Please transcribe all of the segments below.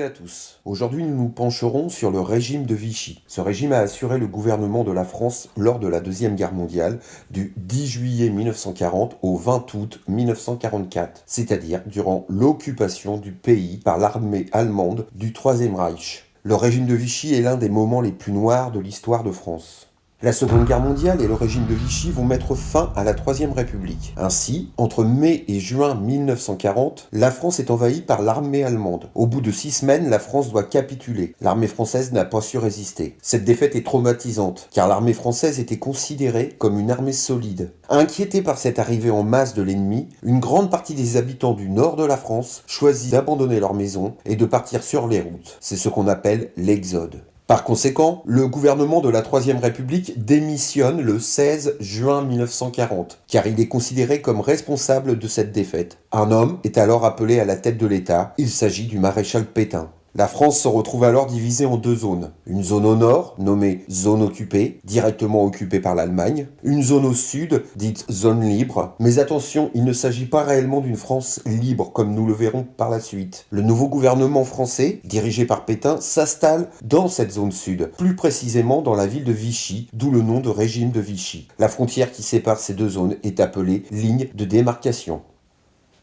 à tous. Aujourd'hui, nous nous pencherons sur le régime de Vichy. Ce régime a assuré le gouvernement de la France lors de la Deuxième Guerre mondiale, du 10 juillet 1940 au 20 août 1944, c'est-à-dire durant l'occupation du pays par l'armée allemande du Troisième Reich. Le régime de Vichy est l'un des moments les plus noirs de l'histoire de France. La Seconde Guerre mondiale et le régime de Vichy vont mettre fin à la Troisième République. Ainsi, entre mai et juin 1940, la France est envahie par l'armée allemande. Au bout de 6 semaines, la France doit capituler. L'armée française n'a pas su résister. Cette défaite est traumatisante, car l'armée française était considérée comme une armée solide. Inquiétés par cette arrivée en masse de l'ennemi, une grande partie des habitants du nord de la France choisissent d'abandonner leur maison et de partir sur les routes. C'est ce qu'on appelle l'exode. Par conséquent, le gouvernement de la Troisième République démissionne le 16 juin 1940, car il est considéré comme responsable de cette défaite. Un homme est alors appelé à la tête de l'État, il s'agit du maréchal Pétain. La France se retrouve alors divisée en 2 zones. Une zone au nord, nommée zone occupée, directement occupée par l'Allemagne. Une zone au sud, dite zone libre. Mais attention, il ne s'agit pas réellement d'une France libre, comme nous le verrons par la suite. Le nouveau gouvernement français, dirigé par Pétain, s'installe dans cette zone sud, plus précisément dans la ville de Vichy, d'où le nom de régime de Vichy. La frontière qui sépare ces 2 zones est appelée ligne de démarcation.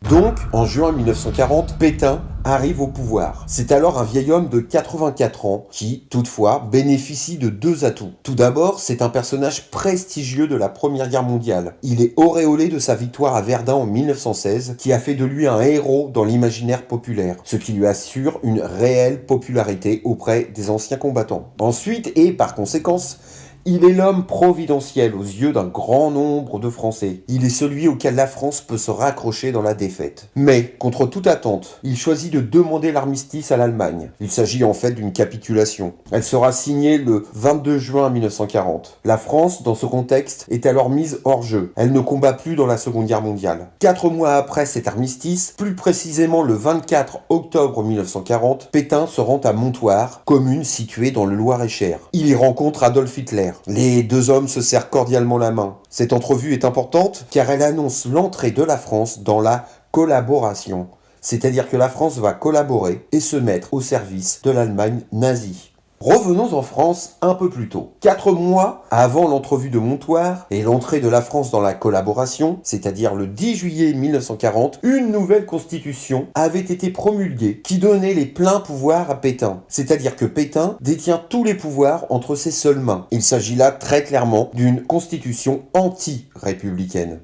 Donc, en juin 1940, Pétain arrive au pouvoir. C'est alors un vieil homme de 84 ans qui, toutefois, bénéficie de 2 atouts. Tout d'abord, c'est un personnage prestigieux de la Première Guerre mondiale. Il est auréolé de sa victoire à Verdun en 1916, qui a fait de lui un héros dans l'imaginaire populaire, ce qui lui assure une réelle popularité auprès des anciens combattants. Ensuite, et par conséquence, il est l'homme providentiel aux yeux d'un grand nombre de Français. Il est celui auquel la France peut se raccrocher dans la défaite. Mais, contre toute attente, il choisit de demander l'armistice à l'Allemagne. Il s'agit en fait d'une capitulation. Elle sera signée le 22 juin 1940. La France, dans ce contexte, est alors mise hors jeu. Elle ne combat plus dans la Seconde Guerre mondiale. 4 mois après cet armistice, plus précisément le 24 octobre 1940, Pétain se rend à Montoire, commune située dans le Loir-et-Cher. Il y rencontre Adolf Hitler. Les 2 hommes se serrent cordialement la main. Cette entrevue est importante car elle annonce l'entrée de la France dans la collaboration. C'est-à-dire que la France va collaborer et se mettre au service de l'Allemagne nazie. Revenons en France un peu plus tôt. 4 mois avant l'entrevue de Montoire et l'entrée de la France dans la collaboration, c'est-à-dire le 10 juillet 1940, une nouvelle constitution avait été promulguée qui donnait les pleins pouvoirs à Pétain. C'est-à-dire que Pétain détient tous les pouvoirs entre ses seules mains. Il s'agit là très clairement d'une constitution anti-républicaine.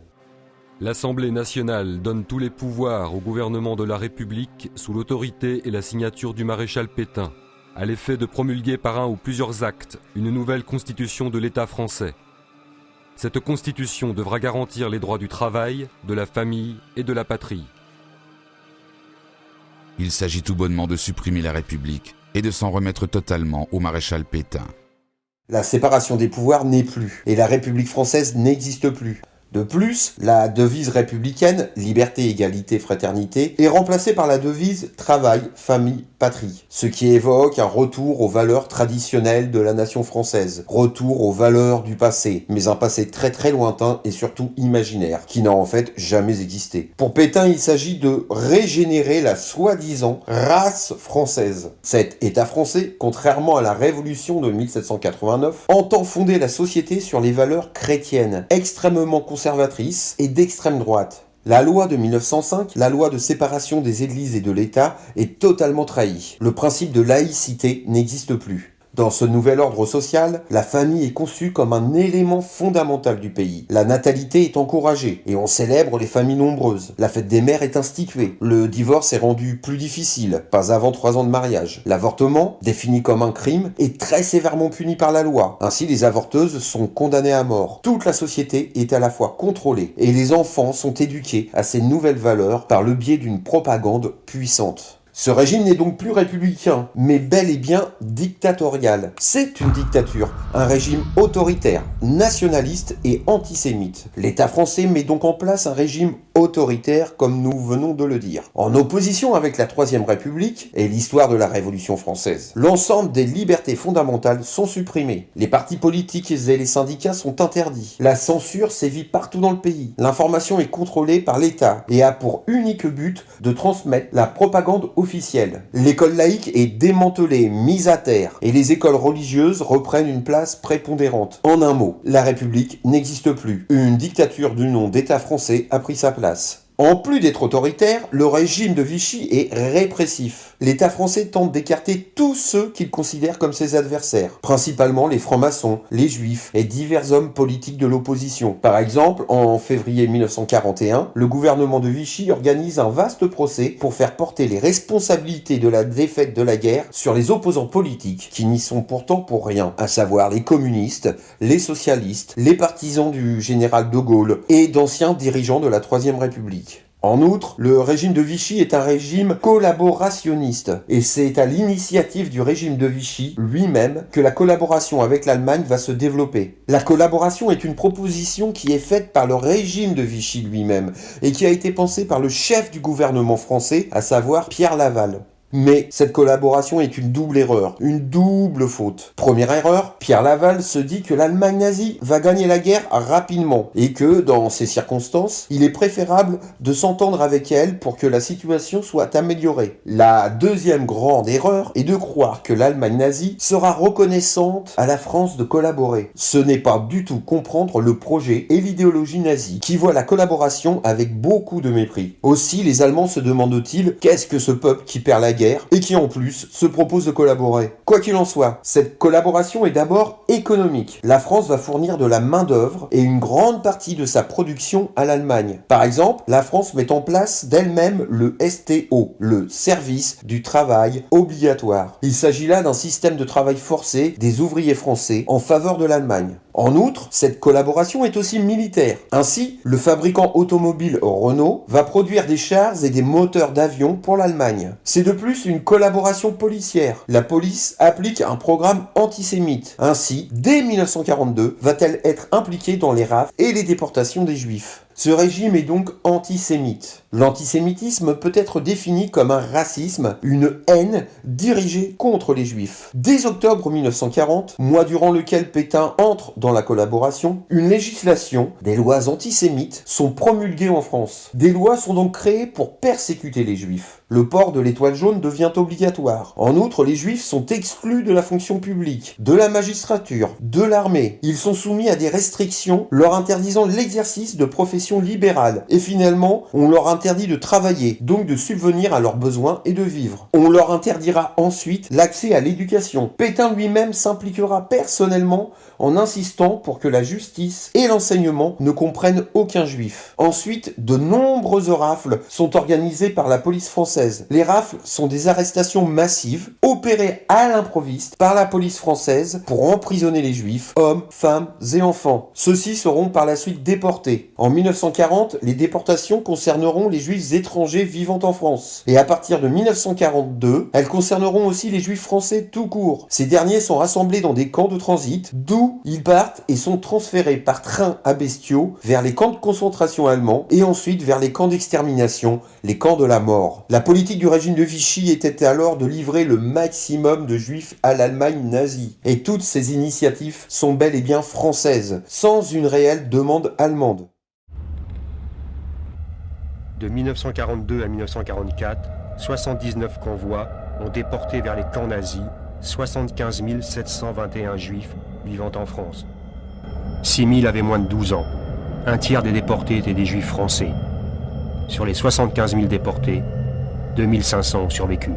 L'Assemblée nationale donne tous les pouvoirs au gouvernement de la République sous l'autorité et la signature du maréchal Pétain, à l'effet de promulguer par un ou plusieurs actes une nouvelle constitution de l'État français. Cette constitution devra garantir les droits du travail, de la famille et de la patrie. Il s'agit tout bonnement de supprimer la République et de s'en remettre totalement au maréchal Pétain. La séparation des pouvoirs n'est plus, et la République française n'existe plus. De plus, la devise républicaine, liberté, égalité, fraternité, est remplacée par la devise travail, famille, patrie. Ce qui évoque un retour aux valeurs traditionnelles de la nation française, retour aux valeurs du passé, mais un passé très très lointain et surtout imaginaire, qui n'a en fait jamais existé. Pour Pétain, il s'agit de régénérer la soi-disant race française. Cet État français, contrairement à la Révolution de 1789, entend fonder la société sur les valeurs chrétiennes, extrêmement conservatrice et d'extrême droite. La loi de 1905, la loi de séparation des églises et de l'État, est totalement trahie. Le principe de laïcité n'existe plus. Dans ce nouvel ordre social, la famille est conçue comme un élément fondamental du pays. La natalité est encouragée et on célèbre les familles nombreuses. La fête des mères est instituée. Le divorce est rendu plus difficile, pas avant 3 ans de mariage. L'avortement, défini comme un crime, est très sévèrement puni par la loi. Ainsi, les avorteuses sont condamnées à mort. Toute la société est à la fois contrôlée et les enfants sont éduqués à ces nouvelles valeurs par le biais d'une propagande puissante. Ce régime n'est donc plus républicain, mais bel et bien dictatorial. C'est une dictature, un régime autoritaire, nationaliste et antisémite. L'État français met donc en place un régime autoritaire comme nous venons de le dire. En opposition avec la Troisième République et l'histoire de la Révolution française, l'ensemble des libertés fondamentales sont supprimées. Les partis politiques et les syndicats sont interdits. La censure sévit partout dans le pays. L'information est contrôlée par l'État et a pour unique but de transmettre la propagande officielle. L'école laïque est démantelée, mise à terre, et les écoles religieuses reprennent une place prépondérante. En un mot, la République n'existe plus. Une dictature du nom d'État français a pris sa place. En plus d'être autoritaire, le régime de Vichy est répressif. L'État français tente d'écarter tous ceux qu'il considère comme ses adversaires, principalement les francs-maçons, les juifs et divers hommes politiques de l'opposition. Par exemple, en février 1941, le gouvernement de Vichy organise un vaste procès pour faire porter les responsabilités de la défaite de la guerre sur les opposants politiques qui n'y sont pourtant pour rien, à savoir les communistes, les socialistes, les partisans du général de Gaulle et d'anciens dirigeants de la Troisième République. En outre, le régime de Vichy est un régime collaborationniste, et c'est à l'initiative du régime de Vichy lui-même que la collaboration avec l'Allemagne va se développer. La collaboration est une proposition qui est faite par le régime de Vichy lui-même, et qui a été pensée par le chef du gouvernement français, à savoir Pierre Laval. Mais cette collaboration est une double erreur, une double faute. Première erreur, Pierre Laval se dit que l'Allemagne nazie va gagner la guerre rapidement et que, dans ces circonstances, il est préférable de s'entendre avec elle pour que la situation soit améliorée. La deuxième grande erreur est de croire que l'Allemagne nazie sera reconnaissante à la France de collaborer. Ce n'est pas du tout comprendre le projet et l'idéologie nazie, qui voit la collaboration avec beaucoup de mépris. Aussi, les Allemands se demandent-ils qu'est-ce que ce peuple qui perd la guerre et qui en plus se propose de collaborer. Quoi qu'il en soit, cette collaboration est d'abord économique. La France va fournir de la main-d'œuvre et une grande partie de sa production à l'Allemagne. Par exemple, la France met en place d'elle-même le STO, le service du travail obligatoire. Il s'agit là d'un système de travail forcé des ouvriers français en faveur de l'Allemagne. En outre, cette collaboration est aussi militaire. Ainsi, le fabricant automobile Renault va produire des chars et des moteurs d'avion pour l'Allemagne. C'est de plus une collaboration policière. La police applique un programme antisémite. Ainsi, dès 1942, va-t-elle être impliquée dans les rafles et les déportations des Juifs. Ce régime est donc antisémite. L'antisémitisme peut être défini comme un racisme, une haine dirigée contre les Juifs. Dès octobre 1940, mois durant lequel Pétain entre dans la collaboration, une législation, des lois antisémites, sont promulguées en France. Des lois sont donc créées pour persécuter les Juifs. Le port de l'étoile jaune devient obligatoire. En outre, les Juifs sont exclus de la fonction publique, de la magistrature, de l'armée. Ils sont soumis à des restrictions leur interdisant l'exercice de professions libérales. Et finalement, on leur interdit de travailler, donc de subvenir à leurs besoins et de vivre. On leur interdira ensuite l'accès à l'éducation. Pétain lui-même s'impliquera personnellement en insistant pour que la justice et l'enseignement ne comprennent aucun juif. Ensuite, de nombreuses rafles sont organisées par la police française. Les rafles sont des arrestations massives, opérées à l'improviste par la police française pour emprisonner les juifs, hommes, femmes et enfants. Ceux-ci seront par la suite déportés. En 1940, les déportations concerneront les juifs étrangers vivant en France. Et à partir de 1942, elles concerneront aussi les juifs français tout court. Ces derniers sont rassemblés dans des camps de transit, d'où ils partent et sont transférés par train à bestiaux vers les camps de concentration allemands et ensuite vers les camps d'extermination, les camps de la mort. La politique du régime de Vichy était alors de livrer le maximum de juifs à l'Allemagne nazie. Et toutes ces initiatives sont bel et bien françaises, sans une réelle demande allemande. De 1942 à 1944, 79 convois ont déporté vers les camps nazis 75 721 juifs vivant en France. 6 000 avaient moins de 12 ans. Un tiers des déportés étaient des juifs français. Sur les 75 000 déportés, 2 500 ont survécu.